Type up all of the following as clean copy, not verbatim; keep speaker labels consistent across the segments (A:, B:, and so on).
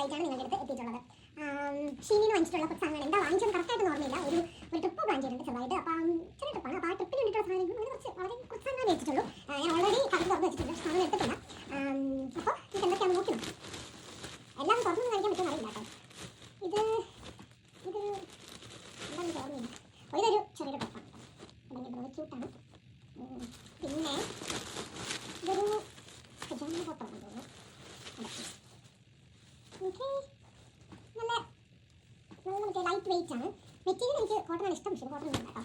A: ആയിട്ടാണ് നിങ്ങളുടെ അടുത്ത് എത്തിയിട്ടുള്ളത്. ഷീനിന്ന് വാങ്ങിച്ചിട്ടുള്ള കുറച്ച് സാധനങ്ങൾ എന്താ വാങ്ങിച്ചത് കറക്റ്റായിട്ട് ഓർമ്മയില്ല. ഒരു ട്രിപ്പ് പ്ലാൻ ചെയ്തിട്ടുണ്ട് ചെറുതായിട്ട്. അപ്പം ചെറിയ ട്രിപ്പാണ്. അപ്പോൾ ആ ട്രിപ്പിന് വേണ്ടിയിട്ടുള്ള സാധനങ്ങൾ അങ്ങനെ കുറച്ച് സാധനങ്ങൾ വെച്ചിട്ടുള്ളൂ. ഞാൻ ഓൾറെഡി കടൽ തുറന്ന് വെച്ചിട്ടുണ്ട്, സാധനം എടുത്തിട്ടില്ല. അപ്പോൾ ഇത് എന്തൊക്കെയാണെന്ന് നോക്കി നോക്കാം. എല്ലാം തുറന്നൊന്നും കഴിക്കാൻ പറ്റുമെന്ന് അറിയില്ല കേട്ടോ. ഇതൊരു എന്താണെന്ന് ഓർമ്മയില്ല. ഇതൊരു ചെറിയൊരു ടോപ്പാണ് കേട്ടോ. ക്യൂട്ടാണ്. പിന്നെ ഇതൊരു പജാമ ടോപ്പാണെന്ന് തോന്നുന്നു. ഓക്കെ, നല്ല മറ്റേ ലൈറ്റ് വെയിറ്റ് ആണ്. മെറ്റീരിയൽ എനിക്ക് കോട്ടനാണ് ഇഷ്ടം, പക്ഷേ കോട്ടൺ ഇല്ല കേട്ടോ.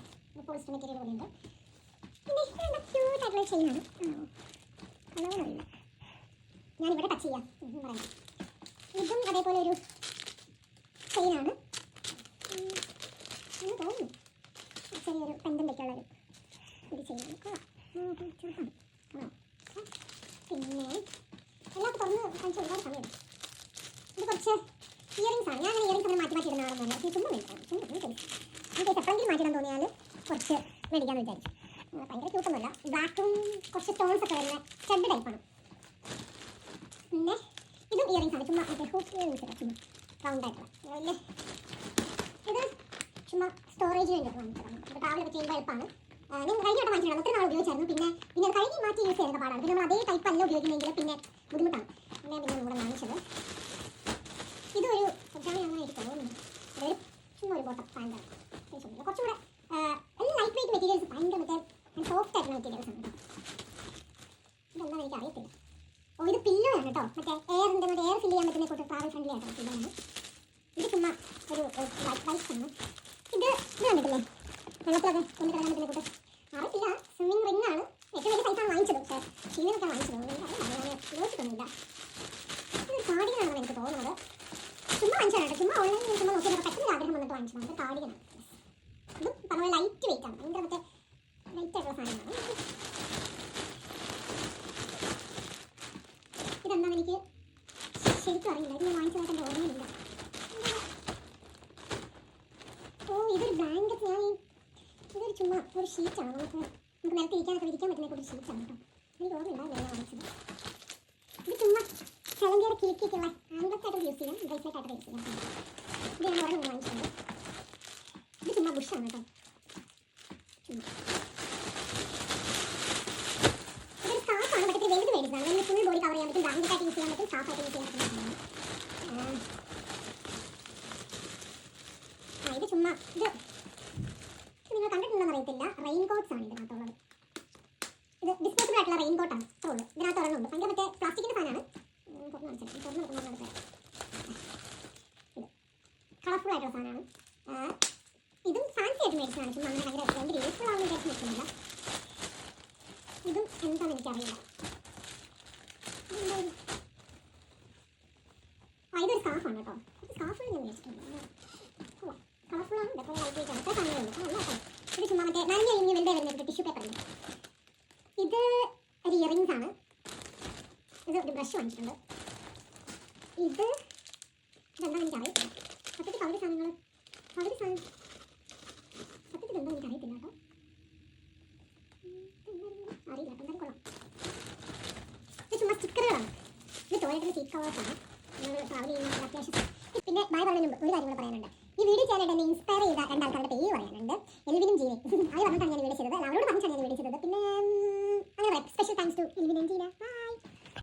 A: പോളിസ്റ്റർ മെറ്റീരിയൽ കൂടി ഉണ്ട്. പിന്നെ ഇത് ക്യൂട്ടായിട്ടുള്ള ചെയിനാണ്. അറിയില്ല, ഞാനിവിടെ ടച്ച് ചെയ്യാം പറയാം. ഇതും അതേപോലെ ഒരു ചെയിനാണ് എന്ന് തോന്നുന്നു. ചെറിയൊരു പെൻഡൻ്റൊക്കെയുള്ള ഒരു ചെയിനാണ്. ചെറുതാണ്. പിന്നെ എല്ലാം തുറന്ന് കഴിച്ച് ഒരുപാട് സമയം. ഇത് കുറച്ച് ഇയറിങ്സ് ആണ്. ഞാൻ ഇയറിങ്സ് അങ്ങനെ മാറ്റി ഇടുന്ന ആളൊന്നുമല്ല. ഇത് ചുമ്മാ മേടിക്കണം. എനിക്ക് എപ്പോഴെങ്കിലും മാറ്റിയിടാൻ തോന്നിയാൽ കുറച്ച് മേടിക്കാമെന്ന് വിചാരിച്ചു. ഭയങ്കര ക്യൂട്ടൊന്നുമല്ല. ബ്ലാക്കും കുറച്ച് സ്റ്റോൺസ് ഒക്കെ വരുന്ന സ്റ്റഡ് ടൈപ്പാണ്. പിന്നെ ഇതും ഇയറിങ്സ് ആണ്. ചുമ്മാ മറ്റേ ഹൂപ്പ് ഇയറിങ്സ് ഒക്കെ ചുമ്മാ റൗണ്ട് ആയിട്ടുള്ള. വലിയ ഇത് ചുമ്മാ സ്റ്റോറേജിന് വേണ്ടിയിട്ട് വാങ്ങിച്ചതാണ്. ഇത് ട്രാവലൊക്കെ ചെയ്യുമ്പോൾ എളുപ്പമാണ്. ഞാൻ കഴിഞ്ഞ വട്ടം വാങ്ങിച്ചിട്ടുണ്ട്. ഒത്തിരി നാൾ ഉപയോഗിച്ചായിരുന്നു. പിന്നെ അത് കഴുകി മാറ്റി യൂസ് ചെയ്യുന്ന പാടാണ്. പിന്നെ നമ്മൾ അതേ ടൈപ്പ് അല്ല ഉപയോഗിക്കുന്നെങ്കിൽ പിന്നെ ബുദ്ധിമുട്ടാണ്. പിന്നെ ഇവിടെ വാങ്ങിച്ചത് ഇതൊരു പജാമയാണെന്ന് എനിക്ക് തോന്നുന്നു. അതൊരു ചുമ്മാ ഒരു ബോട്ടം പാൻ്റാണ്. കുറച്ചുകൂടെ എല്ലാം ലൈറ്റ് വെയിറ്റ് മെറ്റീരിയൽസ്, ഭയങ്കര മറ്റേ സോഫ്റ്റ് ആയിട്ടുള്ള മെറ്റീരിയൽസ് ആണ് കേട്ടോ. ഇതെന്താണെന്ന് എനിക്ക് അറിയത്തില്ല. ഇത് പില്ലോ ആണ് കേട്ടോ. മറ്റേ എയർ ഫില്ല് ചെയ്യാൻ പറ്റുന്ന കൂട്ട് ട്രാവൽ ഫ്രണ്ട്ലി ആയിട്ടോ പില്ലോ ആണ്. ഇത് ചുമ്മാ ഒരു ലൈറ്റ് ആണ്. ഇത് കണ്ടിട്ടില്ലേ, വെള്ളത്തിലൊക്കെ കൊണ്ട് കിടക്കാൻ പറ്റുന്ന കൂട്ട്. അറിയില്ല, സ്വിമ്മിങ് റിംഗ് ആണ്. ഏറ്റവും വലിയ സൈസാണ് വാങ്ങിച്ചത്. പക്ഷേ ഷീനിലൊക്കെ വാങ്ങിച്ചത് ഞാൻ യോജിച്ചിട്ടൊന്നുമില്ല. ഇതൊരു കാർഡിഗനാണെന്ന് എനിക്ക് തോന്നുന്നത്. ചുമ്മാ വാങ്ങിച്ചാണ് കേട്ടോ. ചുമ്മാ ഓൺലൈനിൽ ചുമ്മാ നോക്കിയപ്പോൾ പെട്ടെന്ന് ആഗ്രഹം വന്നിട്ട് വാങ്ങിച്ചതാണ്. ഇത് കാർഡിഗനാണ്. ഇതും പറഞ്ഞ ലൈറ്റ് വെയിറ്റ് ആണ്. ഭയങ്കര മറ്റേ ലൈറ്റ് ആയിട്ടുള്ള സാധനമാണ്. ഇതെന്താണെന്ന് എനിക്ക് ശരിക്കും അറിയില്ല. ഇത് ഞാൻ വാങ്ങിച്ചതായിട്ട് എൻ്റെ ഓർമ്മയില്ല. ഇതൊരു ബ്ലാങ്കറ്റ്. ഇതൊരു ചുമ്മാ ഒരു ഷീറ്റാണ്. നമുക്ക് നിലത്ത് ഇരിക്കാൻ പറ്റുന്ന ഒരു ഷീറ്റാണ് കേട്ടോ. എനിക്ക് ഓർമ്മയില്ല ഞാൻ വാങ്ങിച്ചത്. ഇത് ചുമ്മാ ചലഞ്ചേറെ കിളിക്കൊക്കെയുള്ള ആംഗ്ലത്തായിട്ട് യൂസ് ചെയ്യാം, ബ്രേസ്ലെറ്റ് ആയിട്ട് യൂസ് ചെയ്യാം. ഇത് ഞാൻ ഒരെണ്ണം വാങ്ങിച്ചിട്ടുണ്ട്. ഇത് ചുമ്മാ ബുഷാണ് കേട്ടോ. ഇതൊരു സ്കാർഫാണ്. പക്ഷേ വലുത് മേടിച്ചതാണ്. വലിയ ഫുൾ ബോഡി കവർ ചെയ്യാൻ പറ്റും, ബ്ലാങ്കറ്റായിട്ട് യൂസ് ചെയ്യാൻ പറ്റും, സ്കാർഫായിട്ട് യൂസ് ചെയ്യാൻ പറ്റുന്നതാണ്. ഇത് ചുമ്മാ ഇത് നിങ്ങൾ കണ്ടിട്ടുണ്ടെന്ന് അറിയത്തില്ല. റെയിൻ കോട്ട്സ് ആണ് ഇതിനകത്തുള്ളത്. ഇത് ഡിസ്പോസിബിൾ ആയിട്ടുള്ള റെയിൻ കോട്ടാണ്. അത്രേ ഉള്ളൂ. ഇതിനകത്ത് ഒരെണ്ണമുണ്ട്. ഭയങ്കര മറ്റേ പ്ലാസ്റ്റിക്കിൻ്റെ സാധനമാണ്. ഇത് കളർഫുൾ ആയിട്ടുള്ള സാധനമാണ്. ഇതും ഫാൻസി ആയിട്ട് മേടിച്ചതാണ്. ചുമ്മാ അങ്ങനെ ഭയങ്കര ഭയങ്കര യൂസ്ഫുൾ ആവുന്ന വിചാരിച്ച് മേടിക്കുന്നില്ല. ഇതും എന്താണെന്ന് എനിക്കറിയില്ല. ഇതൊരു സ്കാർഫാണ് കേട്ടോ. സ്കാർഫ് ഞാൻ മേടിച്ചിട്ടുണ്ട്. കളർഫുള്ളാണ്. ഇതൊക്കെ ലൈറ്റ് വെയിറ്റ് ആണ്. അത്ര സാധനങ്ങളുണ്ട്. നല്ല കേട്ടോ. ഇത് ചുമ്മാ മറ്റേ നനഞ്ഞ വെറുതെ വരുന്നത് ടിഷ്യൂ പേപ്പറിൽ. ഇത് ഒരു ഇയറിങ്സ് ആണ്. ഇത് ഒരു ബ്രഷ് വാങ്ങിച്ചിട്ടുണ്ട്. ഇതെന്താണെന്ന് എനിക്കറിയത്തില്ല. സത്യത്തിൽ പകുതി സാധനത്തിൽ എന്താ എനിക്കറിയത്തില്ല കേട്ടോ. അറിയില്ല കേട്ടോ. എന്തായാലും കൊള്ളാം. ഇത് ചുമ്മാ സ്റ്റിക്കറുകളാണ്. ഇത് ടോയ്ലറ്റിൻ്റെ സീറ്റ് കവേഴ്സാണ്. നമ്മൾ ട്രാവൽ ചെയ്യുന്ന അത്യാവശ്യം. പിന്നെ ബൈ പറയുന്നതിന് മുമ്പ് ഒരു കാര്യം കൂടെ പറയാനുണ്ട്. ഈ വീഡിയോ ചെയ്യാനായിട്ട് എന്നെ ഇൻസ്പയർ ചെയ്ത രണ്ടാൾക്കാരുടെ പേര് പറയാനുണ്ട്. എൽവിനും ജീനയും. അത് പറഞ്ഞിട്ടാണ് ഞാൻ വീഡിയോ ചെയ്തത്. അവരോട് പറഞ്ഞിട്ടാണ് ഞാൻ വീഡിയോ ചെയ്തത്. പിന്നെ അങ്ങനെ സ്പെഷ്യൽ താങ്ക്സ് ടു എൽവിനും ജീന.